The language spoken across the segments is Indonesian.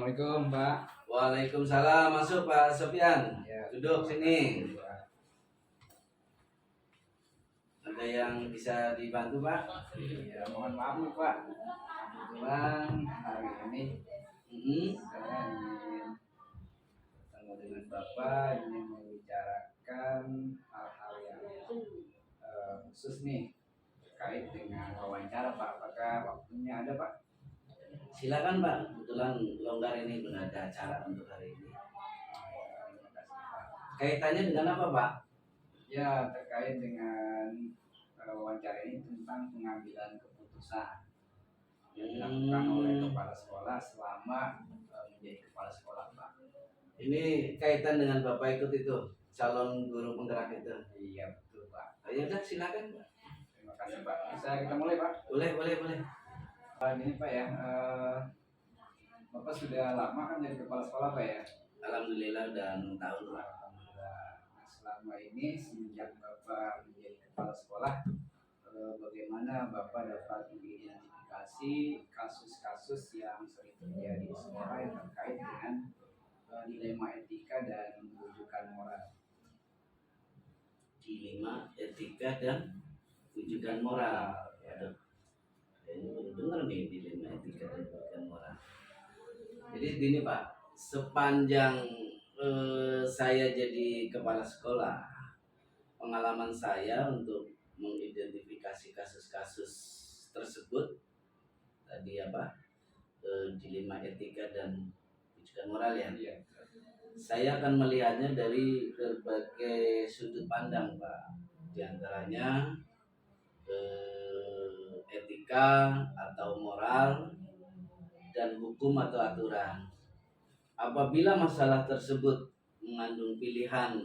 Assalamualaikum Pak. Waalaikumsalam. Masuk Pak Sofyan. Ya, Duduk sini. Ada yang bisa dibantu Pak? Ya, mohon maaf nih Pak. Kebetulan hari ini saya ingin bertemu dengan Bapak, ingin membicarakan hal-hal yang khusus nih terkait dengan wawancara Pak. Apakah waktunya ada Pak? Silakan Pak. Kebetulan longgar ini belum ada acara untuk hari ini. Terima kasih Pak. Kaitannya dengan apa Pak? Ya, terkait dengan wawancara ini tentang pengambilan keputusan yang dilakukan oleh kepala sekolah selama menjadi kepala sekolah Pak. Ini kaitan dengan Bapak ikut itu, calon guru penggerak itu. Iya betul Pak. Ayo dah silakan Pak. Terima kasih Pak. Bisa kita mulai Pak? Boleh. Ini Pak ya, Bapak sudah lama kan jadi kepala sekolah Pak ya? Alhamdulillah udah 6 tahun Pak. Alhamdulillah. Nah, selama ini sejak Bapak menjadi kepala sekolah, bagaimana Bapak dapat mengidentifikasi kasus-kasus yang sering terjadi di sekolah yang terkait dengan dilema etika dan rujukan moral? Dilema etika dan rujukan moral. Ya. Ini benar nih dilema etika dan rujukan moral. Jadi gini Pak, sepanjang saya jadi kepala sekolah, pengalaman saya untuk mengidentifikasi kasus-kasus tersebut tadi dilema etika dan rujukan moral ya. Iya. Saya akan melihatnya dari berbagai sudut pandang Pak. Di antaranya etika atau moral dan hukum atau aturan. Apabila masalah tersebut mengandung pilihan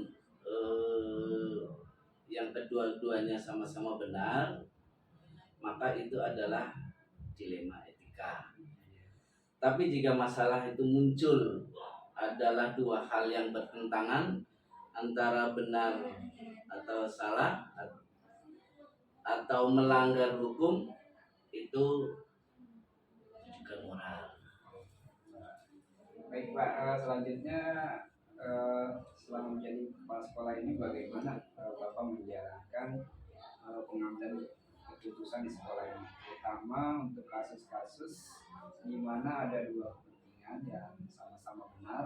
yang kedua-duanya sama-sama benar, maka itu adalah dilema etika. Tapi jika masalah itu muncul adalah dua hal yang bertentangan antara benar atau salah atau melanggar hukum, itu rujukan moral. Baik Pak, selanjutnya selama menjadi kepala sekolah ini bagaimana Bapak menjalankan pengambilan keputusan di sekolah ini, terutama untuk kasus-kasus di mana ada dua kepentingan yang sama-sama benar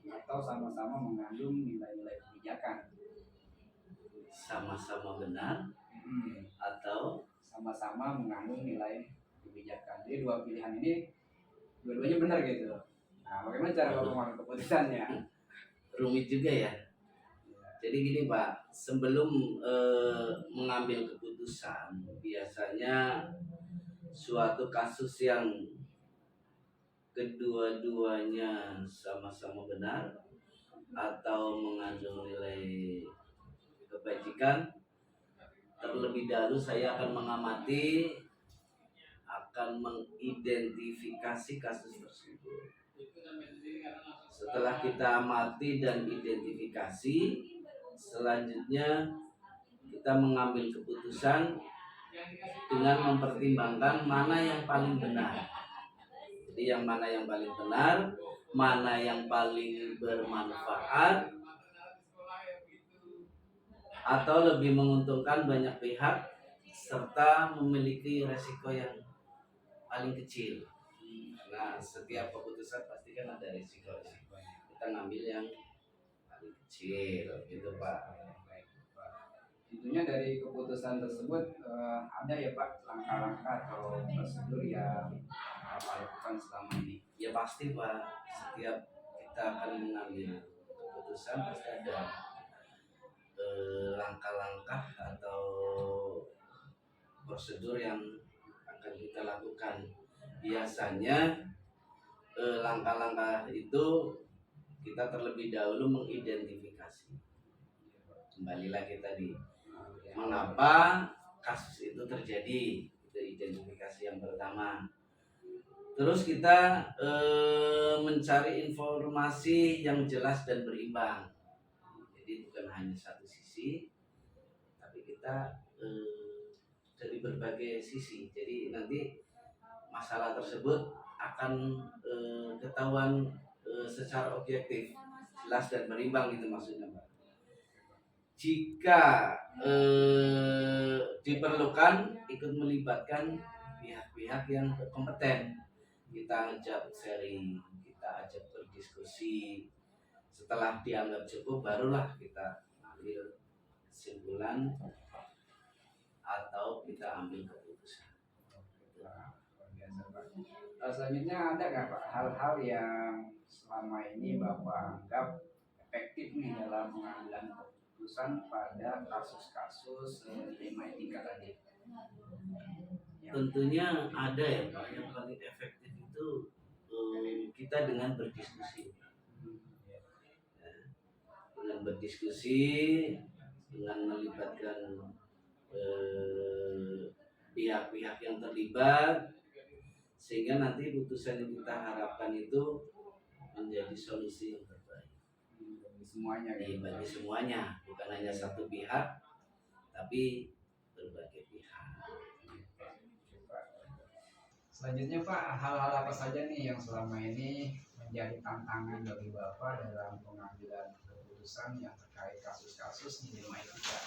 atau sama-sama mengandung nilai-nilai kebijakan. Sama-sama benar atau sama-sama mengandung nilai kebijakan. Jadi dua pilihan ini dua-duanya benar gitu. Nah, bagaimana cara Bapak mengambil keputusannya? Rumit juga ya. Jadi gini Pak, sebelum mengambil keputusan, biasanya suatu kasus yang kedua-duanya sama-sama benar atau mengandung nilai kebajikan, terlebih dahulu saya akan mengamati, akan mengidentifikasi kasus tersebut. Setelah kita amati dan identifikasi, selanjutnya kita mengambil keputusan dengan mempertimbangkan mana yang paling benar. Jadi yang mana yang paling benar, mana yang paling bermanfaat, atau lebih menguntungkan banyak pihak, serta memiliki resiko yang paling kecil. Nah, setiap keputusan pasti kan ada risiko-risikonya. Kita ngambil yang paling kecil, gitu Pak. Baik, Pak. Itu tentunya dari keputusan tersebut ada ya Pak langkah-langkah atau prosedur yang Bapak lakukan selama ini. Ya pasti Pak, setiap kita akan mengambil keputusan pasti ada langkah-langkah atau prosedur yang akan kita lakukan. Biasanya langkah-langkah itu kita terlebih dahulu mengidentifikasi. Kembali lagi tadi, mengapa kasus itu terjadi, itu identifikasi yang pertama. Terus kita mencari informasi yang jelas dan berimbang. Jadi bukan hanya satu sisi, tapi kita dari berbagai sisi. Jadi nanti masalah tersebut akan ketahuan secara objektif, jelas dan berimbang, gitu maksudnya Pak. Jika diperlukan ikut melibatkan pihak-pihak yang kompeten, kita ajak sharing, kita ajak berdiskusi. Setelah dianggap cukup, barulah kita ambil kesimpulan atau kita ambil keputusan. Selanjutnya ada nggak Pak hal-hal yang selama ini Bapak anggap efektif nih dalam pengambilan keputusan pada kasus-kasus dilema etika tadi? Tentunya ada ya Pak, yang paling efektif itu kita dengan berdiskusi. Dengan berdiskusi, dengan melibatkan pihak-pihak yang terlibat, sehingga nanti putusan yang kita harapkan itu menjadi solusi yang terbaik Bagi semuanya ya. bagi semuanya, bukan hanya satu pihak tapi berbagai pihak. Selanjutnya Pak, hal-hal apa saja nih yang selama ini menjadi tantangan bagi Bapak dalam pengambilan keputusan yang terkait kasus-kasus dilema etika?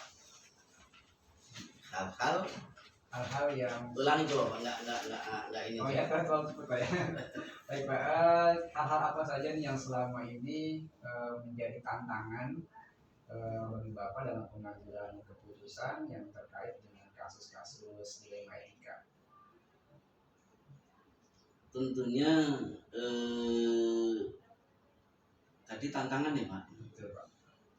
Hal-hal yang Ulangi coba, enggak ini. oh ya Pak, soal cepet Pak ya. Baik Pak, hal-hal apa saja nih yang selama ini menjadi tantangan bagi Bapak dalam pengambilan keputusan yang terkait dengan kasus-kasus dilema etika? Tentunya tadi tantangan ya Pak. Betul Pak.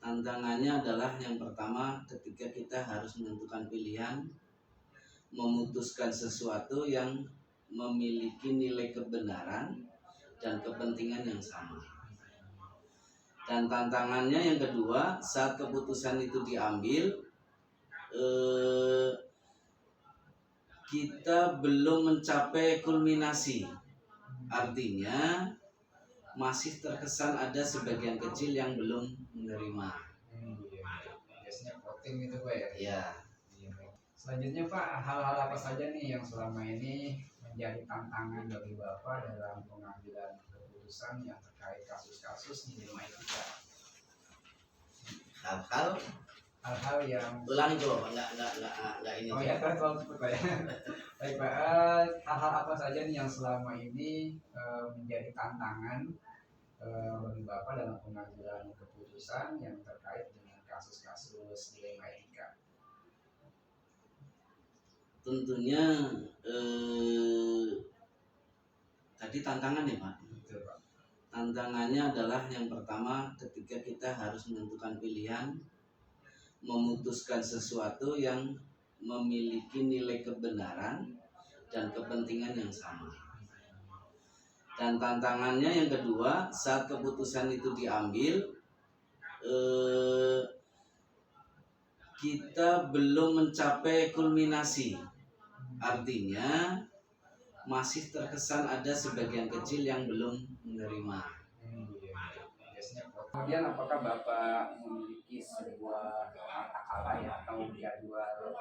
Tantangannya adalah yang pertama, ketika kita harus menentukan pilihan, memutuskan sesuatu yang memiliki nilai kebenaran dan kepentingan yang sama. Dan tantangannya yang kedua, saat keputusan itu diambil, kita belum mencapai kulminasi. Artinya masih terkesan ada sebagian kecil yang belum menerima. Biasanya voting itu Pak ya. Ya. Selanjutnya Pak, hal-hal apa saja nih yang selama ini menjadi tantangan bagi Bapak dalam pengambilan keputusan yang terkait kasus-kasus dilema etika? Hal-hal yang Ulangi coba, enggak ini. oh ya Pak, soal cepet Pak ya. Baik Pak, hal-hal apa saja nih yang selama ini menjadi tantangan bagi Bapak dalam pengambilan keputusan yang terkait dengan kasus-kasus dilema etika? Tentunya tadi tantangan ya Pak. Betul Pak. Tantangannya adalah yang pertama, ketika kita harus menentukan pilihan, memutuskan sesuatu yang memiliki nilai kebenaran dan kepentingan yang sama. Dan tantangannya yang kedua, saat keputusan itu diambil, kita belum mencapai kulminasi. Artinya masih terkesan ada sebagian kecil yang belum menerima. Biasanya kemudian apakah Bapak memiliki sebuah kata-kata ya atau jadwal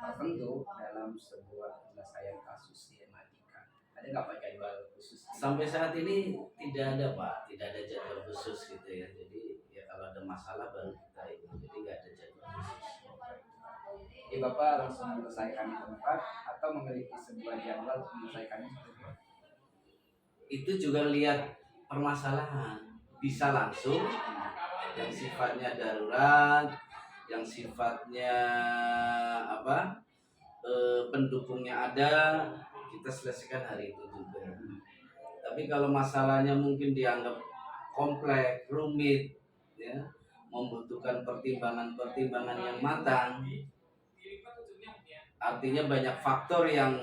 tertentu dalam sebuah penyelesaian kasus dilema etika? Ada nggak Pak jadwal khusus? Sampai saat ini tidak ada Pak, tidak ada jadwal khusus gitu ya. Jadi ya kalau ada masalah baru kita itu, jadi nggak ada jadwal khusus. Jadi Bapak langsung menyelesaikan di tempat atau memiliki sebuah jadwal untuk menyelesaikannya seperti itu? Itu juga lihat permasalahan, bisa langsung yang sifatnya darurat, yang sifatnya apa pendukungnya ada, kita selesaikan hari itu juga. Tapi kalau masalahnya mungkin dianggap kompleks, rumit, ya, membutuhkan pertimbangan-pertimbangan yang matang, artinya banyak faktor yang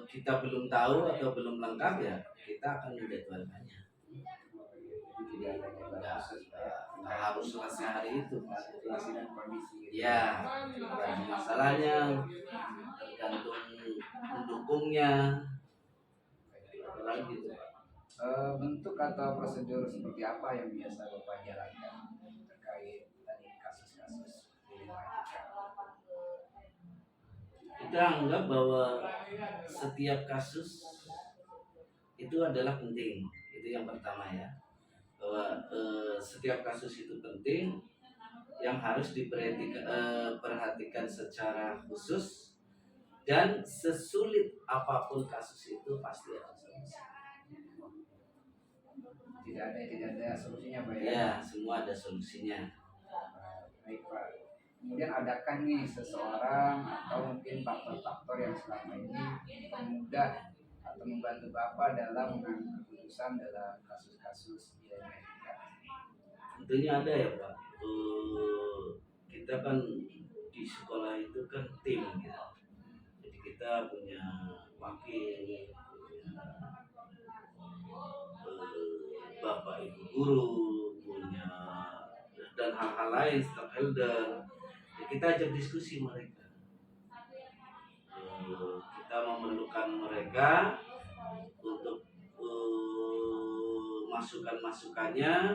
kita belum tahu atau belum lengkap, ya kita akan menjadwalkannya. Nggak harus selesai hari itu, situasi dan kondisi gitu. ya tergantung masalahnya, tergantung pendukungnya, gitu. Bentuk atau prosedur seperti apa yang biasa Bapak jalankan terkait tadi kasus-kasus problematika? Kita anggap bahwa setiap kasus itu adalah penting, itu yang pertama ya, bahwa setiap kasus itu penting, yang harus diperhatikan secara khusus, dan sesulit apapun kasus itu pasti ada solusi. Tidak ada solusinya Pak ya? Ya, semua ada solusinya. Baik Pak. Kemudian adakah nih seseorang atau mungkin faktor-faktor yang selama ini memudah atau membantu Bapak dalam mengambil keputusan dalam kasus-kasus dilema etika? Tentunya ada ya Pak. Kita kan di sekolah itu kan tim gitu. Jadi kita punya wakil, punya bapak ibu guru, punya dan hal-hal lain, stakeholder. Ya, kita ajak diskusi mereka. Kita memerlukan mereka untuk masukan-masukannya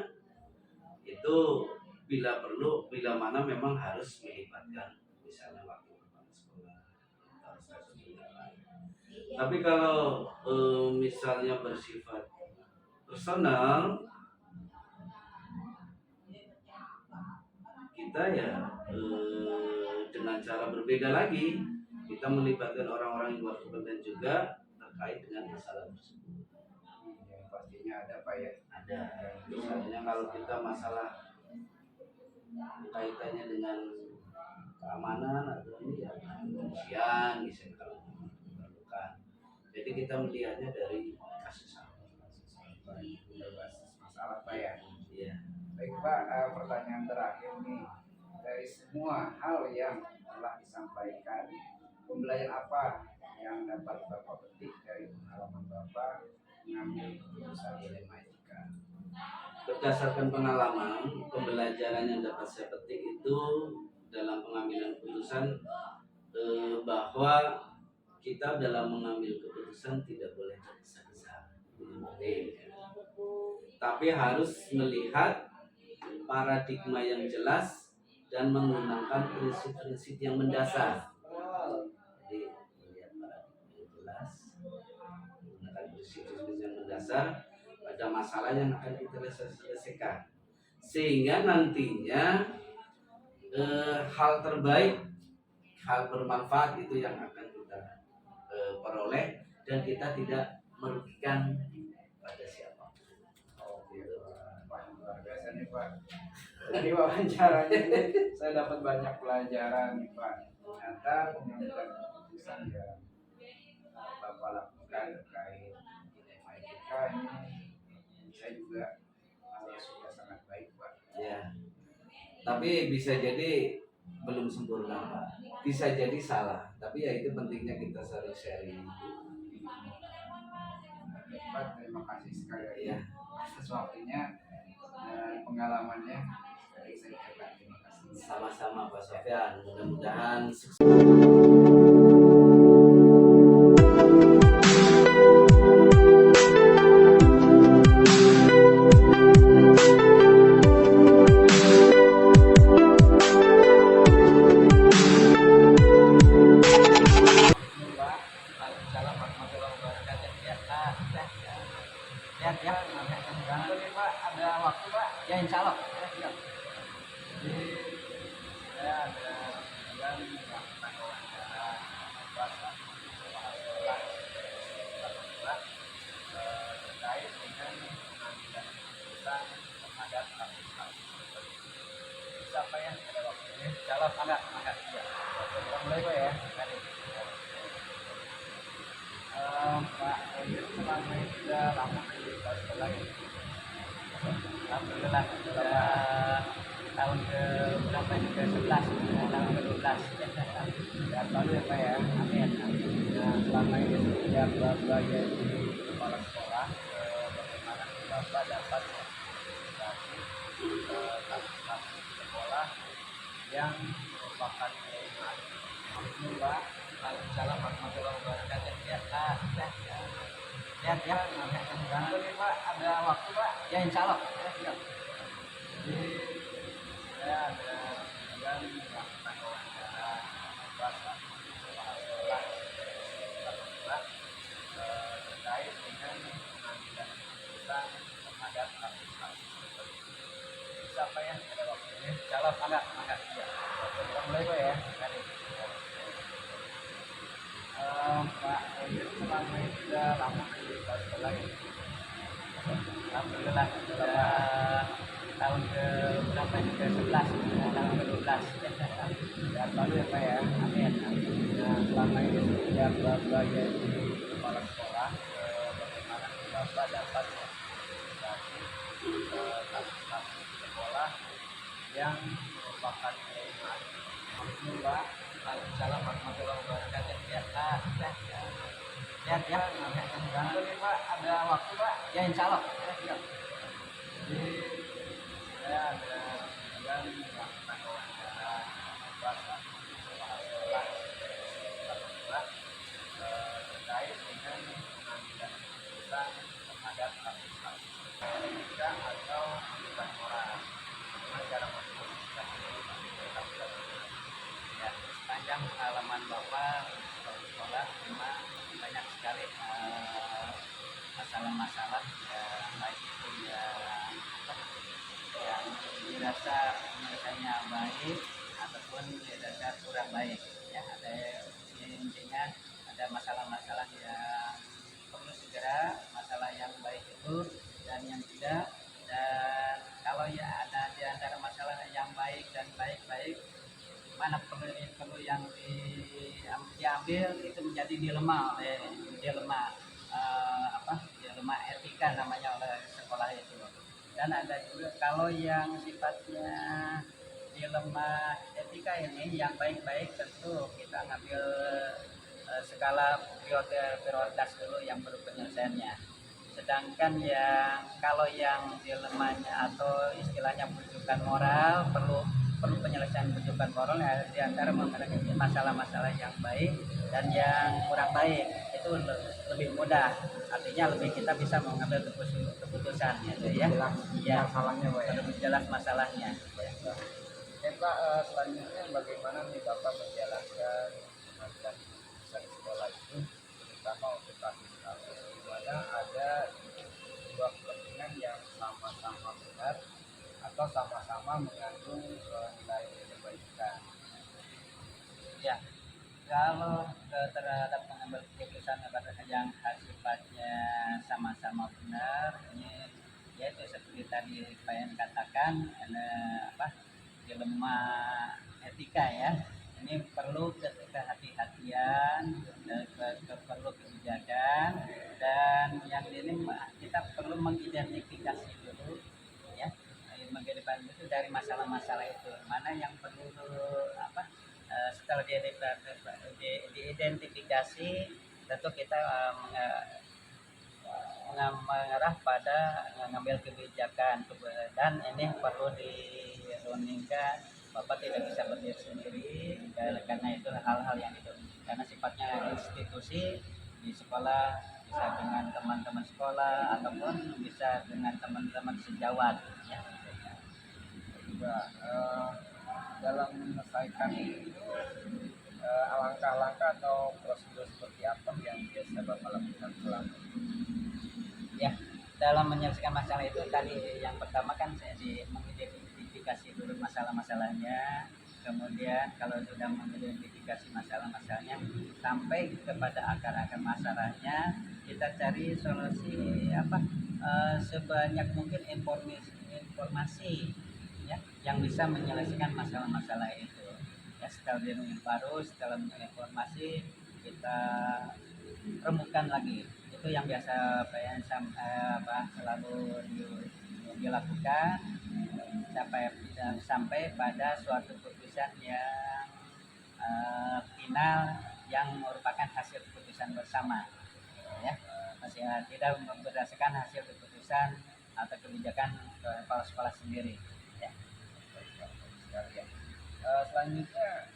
itu bila perlu, bila mana memang harus melibatkan misalnya wakil kepala sekolah atau stakeholder lain. Tapi kalau misalnya bersifat personal, kita ya dengan cara berbeda lagi, kita melibatkan orang-orang yang berkepentingan juga terkait dengan masalah tersebut. Ya, pastinya ada Pak ya. Ada, misalnya kalau kita masalah kaitannya dengan keamanan atau ini ya kepolisian misalnya kalau diperlukan. Jadi kita melihatnya dari kasus Berbasis masalah Pak ya. Iya. Baik Pak, pertanyaan terakhir nih, dari semua hal yang telah disampaikan, pembelajaran apa yang dapat Bapak petik dari pengalaman Bapak mengambil keputusan dilema etika? Berdasarkan pengalaman, pembelajaran yang dapat saya petik itu dalam pengambilan keputusan bahwa kita dalam mengambil keputusan tidak boleh tergesa-gesa, tapi harus melihat paradigma yang jelas dan menggunakan prinsip-prinsip yang mendasar. Jadi melihat paradigma yang jelas, menggunakan prinsip-prinsip yang mendasar pada masalah yang akan kita selesaikan, sehingga nantinya hal terbaik, hal bermanfaat itu yang akan kita peroleh, dan kita tidak merugikan pada siapa. Oke Pak, luar biasa nih Pak. Dari wawancaranya ini saya dapat banyak pelajaran nih Pak. Ternyata pengambilan keputusan yang Bapak lakukan terkait dilema etika ini saya juga sudah sangat baik Pak. Ya, tapi bisa jadi belum sempurna Pak, bisa jadi salah, tapi ya itu pentingnya kita sering sharing. Pak, terima kasih sekali lagi Ya. atas waktunya dan pengalamannya. Sekali saya ucapkan terima kasih. Sama-sama Pak Sofyan, mudah-mudahan sukses. Lihat ya, ganggu nih Pak, ada waktu Pak? Ya insya Allah. Ya, siap. Jadi saya ada dan melakukan wawancara Kita mulai Pak ya. Tadi. Pak Emil selama ini sudah lama di sekolah ini. Alhamdulillah sudah tahun ke berapa ini ke 11 tahun ke 12. Sehat selalu ya Pak ya. Amin. Nah, selama ini sejak Bapak jadi kepala sekolah, bagaimana Bapak dapat mengidentifikasi kasus-kasus sekolah yang merupakan kelemahan? Maksudnya Pak, Waalaikumsalam warahmatullahi wabarakatuh. Ya, sudah. Lihat ya. Ganggu nih Pak, ada waktu Pak? Ya insya Allah. Ya, siap. Jadi saya ada yang melakukan wawancara bahasa kepala sekolah terkait dengan pengambilan keputusan terhadap kasus-kasus seperti ini. Bisa Pak ya, ada waktunya. Insya Allah, enggak. Ya. Kita mulai Pak ya. Tadi. Pak Emil selama ini sudah lama di sekolah ini. Alhamdulillah sudah tahun ke berapa ini ke 11 tahun ke 12. Sehat selalu ya Pak ya. Amin. Nah, selama ini sejak Bapak jadi kepala sekolah, bagaimana Bapak dapat mengidentifikasi kasus-kasus sekolah yang merupakan kelemahan? Maksudnya Pak, Waalaikumsalam warahmatullahi wabarakatuh. Ya, sudah. Lihat ya. Ganggu nih Pak, ada waktu Pak? Ya insya Allah. Ya, siap. Jadi saya ada yang melakukan wawancara bahasa kepala sekolah terkait dengan pengambilan keputusan terhadap kasus-kasus etika atau kehidupan moral. Bagaimana cara memposisikan Ya, sepanjang pengalaman Bapak di sekolah memang banyak sekali masalah-masalah yang baik itu yang dirasa penyelesaiannya baik ataupun dirasa kurang baik. Ya, ada intinya ada masalah-masalah yang perlu segera, masalah yang baik itu dan yang tidak. Dan kalau ya ada di antara masalah yang baik dan baik-baik, mana perlu yang diambil itu menjadi dilema dilema etika namanya oleh sekolah itu. Dan ada juga kalau yang sifatnya dilema etika ini yang baik-baik tentu kita ngambil skala prioritas dulu yang perlu penyelesaiannya. Sedangkan kalau yang dilemanya atau istilahnya bujukan moral perlu penyelesaian bujukan moral di antara mengenai masalah-masalah yang baik dan yang kurang baik itu lebih mudah, artinya lebih kita bisa mengambil keputusan gitu ya. Jelas masalahnya Pak ya. Lebih jelas masalahnya. Oke Pak, selanjutnya bagaimana nih Bapak menjalankan pengambilan keputusan di sekolah itu, terutama untuk kasus-kasus di mana ada dua kepentingan yang sama-sama benar atau sama-sama mengandung nilai kebaikan. Ya, kalau terhadap pengambil keputusan yang sifatnya sama-sama benar, ini yaitu seperti tadi Pak yang katakan dilema etika ya. Ini perlu kehati-hatian, perlu kebijakan, dan yang ini kita perlu mengidentifikasi dulu ya, mengidentifikasi itu dari masalah-masalah itu mana yang perlu setelah diidentifikasi tentu kita mengarah pada mengambil kebijakan dan ini perlu dirundingkan. Bapak tidak bisa berdiri sendiri karena itu hal-hal yang itu karena sifatnya institusi di sekolah, bisa dengan teman-teman sekolah ataupun bisa dengan teman-teman sejawat ya. Juga dalam menyelesaikan langkah-langkah atau prosedur seperti apa yang biasa Bapak lakukan selama ini? Ya, dalam menyelesaikan masalah itu tadi yang pertama kan saya mengidentifikasi dulu masalah-masalahnya, kemudian kalau sudah mengidentifikasi masalah-masalahnya sampai kepada akar-akar masalahnya kita cari solusi sebanyak mungkin informasi ya yang bisa menyelesaikan masalah-masalah itu Ya, setelah baru setelah informasi kita remukkan lagi. Itu yang biasa selalu dilakukan sampai pada suatu keputusan yang final yang merupakan hasil keputusan bersama, ya, masih tidak berdasarkan hasil keputusan atau kebijakan kepala sekolah sendiri, ya. Sekali ya. Selanjutnya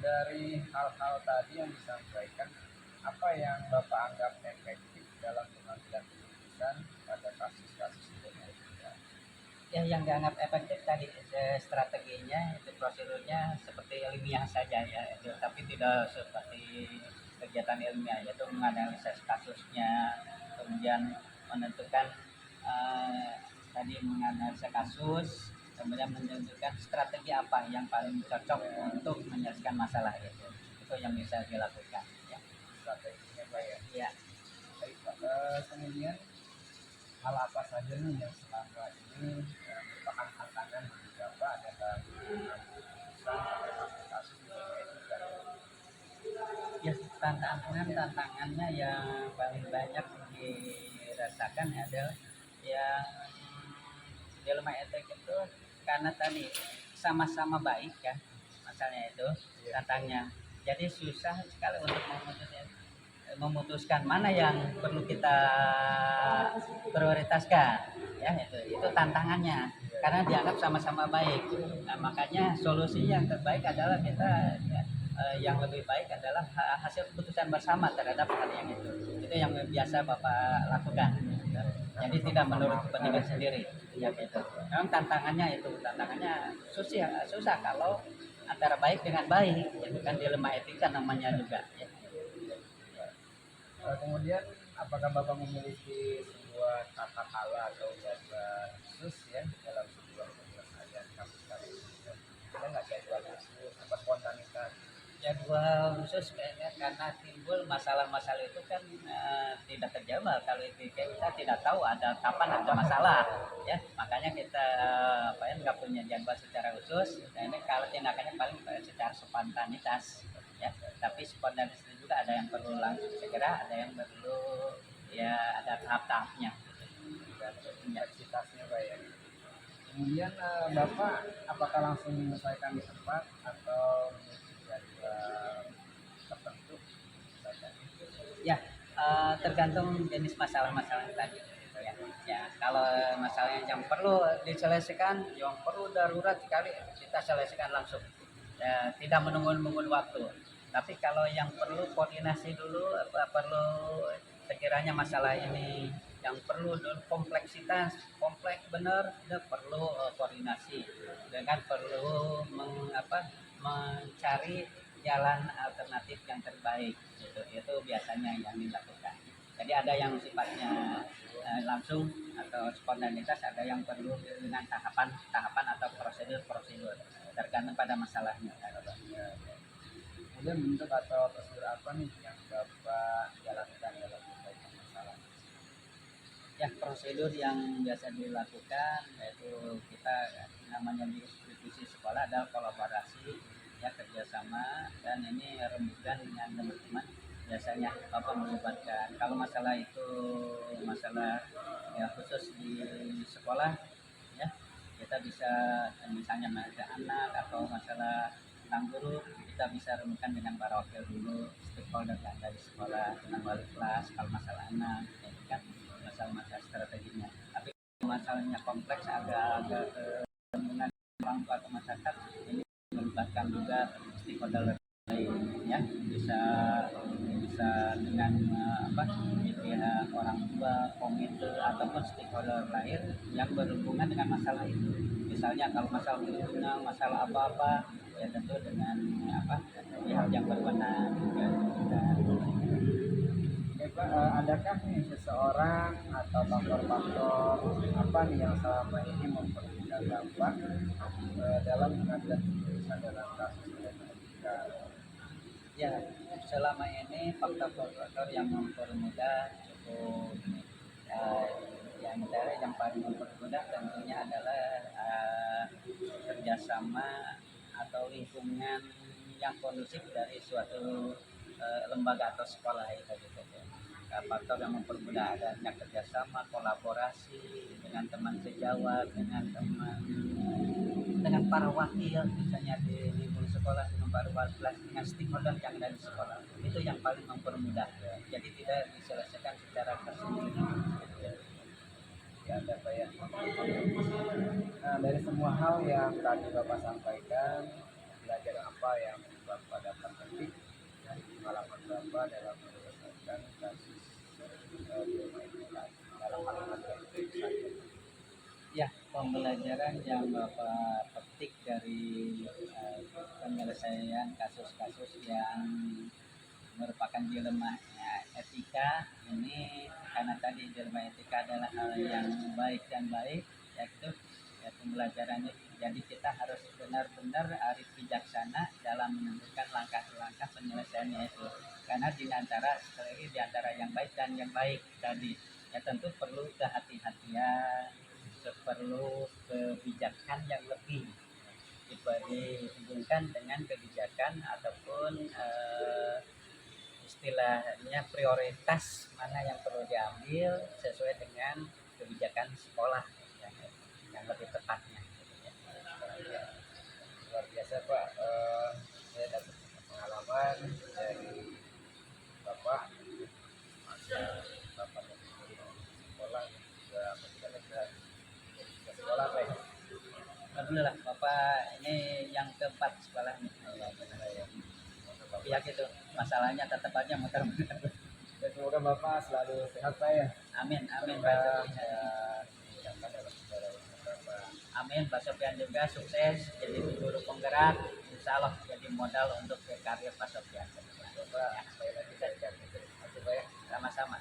dari hal-hal tadi yang disampaikan, apa yang Bapak anggap efektif dalam pengambilan keputusan pada kasus-kasus etika? Ya, yang dianggap efektif tadi strateginya itu prosedurnya seperti ilmiah saja ya, itu tapi tidak seperti kegiatan ilmiah, yaitu menganalisis kasusnya, kemudian menentukan tadi menganalisa kasus, kemudian menentukan strategi apa yang paling cocok untuk menyelesaikan masalah itu yang bisa dilakukan, ya. Strateginya Pak ya. Ya. Baik, Pak. Kemudian hal apa saja nih yang selama ini merupakan tantangan bagi Bapak dalam mengambil keputusan pada kasus etika? Ya, tantangannya yang paling banyak dirasakan adalah yang dilema etik itu, karena tadi sama-sama baik kan masalahnya itu tantangnya, jadi susah sekali untuk memutuskan mana yang perlu kita prioritaskan, ya. Itu tantangannya karena dianggap sama-sama baik. Nah, makanya solusi yang terbaik adalah kita yang lebih baik adalah hasil keputusan bersama terhadap hal yang itu yang biasa Bapak lakukan, jadi tidak menurut kepentingan sendiri, ya gitu. Memang tantangannya susah kalau antara baik dengan baik, itu kan dilema etika namanya juga, ya. Kemudian apakah Bapak memiliki sebuah tata kala atau jadwal khusus ya dalam sebuah penyelesaian kasus-kasus? Ada nggak jadwal khusus atau spontanitas? Jadwal khusus kayaknya karena timbul masalah-masalah itu kan tidak terjawab kalau kita tidak tahu ada kapan ada masalah, ya. Makanya kita nggak punya jadwal secara khusus. Nah, ini kalau tindakannya paling secara spontanitas, ya. Tapi spontanitas itu juga ada yang perlu langsung segera, ada yang perlu ya ada tahap-tahapnya. Dan kompleksitasnya Pak ya. Kemudian Bapak apakah langsung menyelesaikan di tempat atau memiliki jadwal tertentu? Ya, tergantung jenis masalah-masalah tadi. Ya, kalau masalah yang perlu diselesaikan, yang perlu darurat sekali, kita selesaikan langsung. Ya, tidak menunggu waktu. Tapi kalau yang perlu koordinasi dulu, perlu sekiranya masalah ini yang perlu kompleks benar, perlu koordinasi dengan perlu mencari jalan alternatif yang terbaik, itu biasanya yang dilakukan. Jadi ada yang sifatnya langsung atau spontanitas, ada yang perlu dengan tahapan atau prosedur tergantung pada masalahnya. Kemudian bentuk atau prosedur apa nih yang Bapak jalankan dalam menyelesaikan masalah? Ya, prosedur yang biasa dilakukan yaitu kita namanya di institusi sekolah adalah kolaborasi, ya, kerjasama, dan ini rembukan dengan teman-teman. Biasanya Bapak melibatkan kalau masalah itu masalah ya khusus di sekolah, ya, kita bisa misalnya masalah anak atau masalah tentang guru, kita bisa rembukan dengan para wakil dulu, stakeholder yang dari sekolah, dengan wali kelas kalau masalah anak, ya, kan masalah strateginya. Tapi masalahnya kompleks, agak dengan orang tua atau masyarakat, ini melibatkan juga stakeholder lain, ya, bisa dengan pihak orang tua, komite ataupun stakeholder lain yang berhubungan dengan masalah itu. Misalnya kalau masalah perizinan, masalah apa-apa, ya tentu dengan pihak yang berwenang. Pak, adakah nih seseorang atau faktor-faktor apa nih yang selama ini mempermudah Bapak dalam mengambil keputusan dalam kasus etika? Ya, selama ini faktor-faktor yang mempermudah cukup yang paling mempermudah tentunya adalah kerjasama atau lingkungan yang kondusif dari suatu lembaga atau sekolah itu gitu. Faktor yang mempermudah adanya kerjasama, kolaborasi dengan teman sejawat, dengan para wakil, misalnya di lingkungan sekolah, dengan para wali kelas, dengan stakeholder yang ada di sekolah, itu yang paling mempermudah. Jadi tidak diselesaikan secara tersendiri. Ya, ada Pak ya. Nah, dari semua hal yang tadi Bapak sampaikan, pelajaran apa yang Bapak dapat petik dari pengalaman Bapak dalam menyelesaikan kasus di rumah ini dalam hal Ya, pembelajaran yang Bapak petik dari penyelesaian kasus-kasus yang merupakan dilema etika ini, karena tadi dilema etika adalah hal yang baik dan baik, yaitu ya, pembelajarannya. Jadi kita harus benar-benar arif bijaksana dalam menentukan langkah-langkah penyelesaiannya itu, karena di antara yang baik dan yang baik tadi ya tentu perlu kehati-hatian, perlu kebijakan yang lebih dihubungkan dengan kebijakan ataupun istilahnya prioritas mana yang perlu diambil sesuai dengan kebijakan sekolah yang lebih tepatnya. luar biasa Pak. Saya dapat pengalaman dari Bapak masa Bapak di sekolah juga ketika sekolah Pak ya. Alhamdulillah Bapak ini yang keempat sekolahnya. Ya gitu, masalahnya tetap aja muter-muter. Dan semoga Bapak selalu sehat Pak ya. Amin, amin Semoga Pak Sofian. didapatkan dalam segala urusan Bapak. Amin Pak Sofian juga sukses jadi guru penggerak, insya Allah jadi modal untuk karir Pak Sofian. Bapak sekali lagi saya ucapkan terima kasih Pak ya. Sama-sama.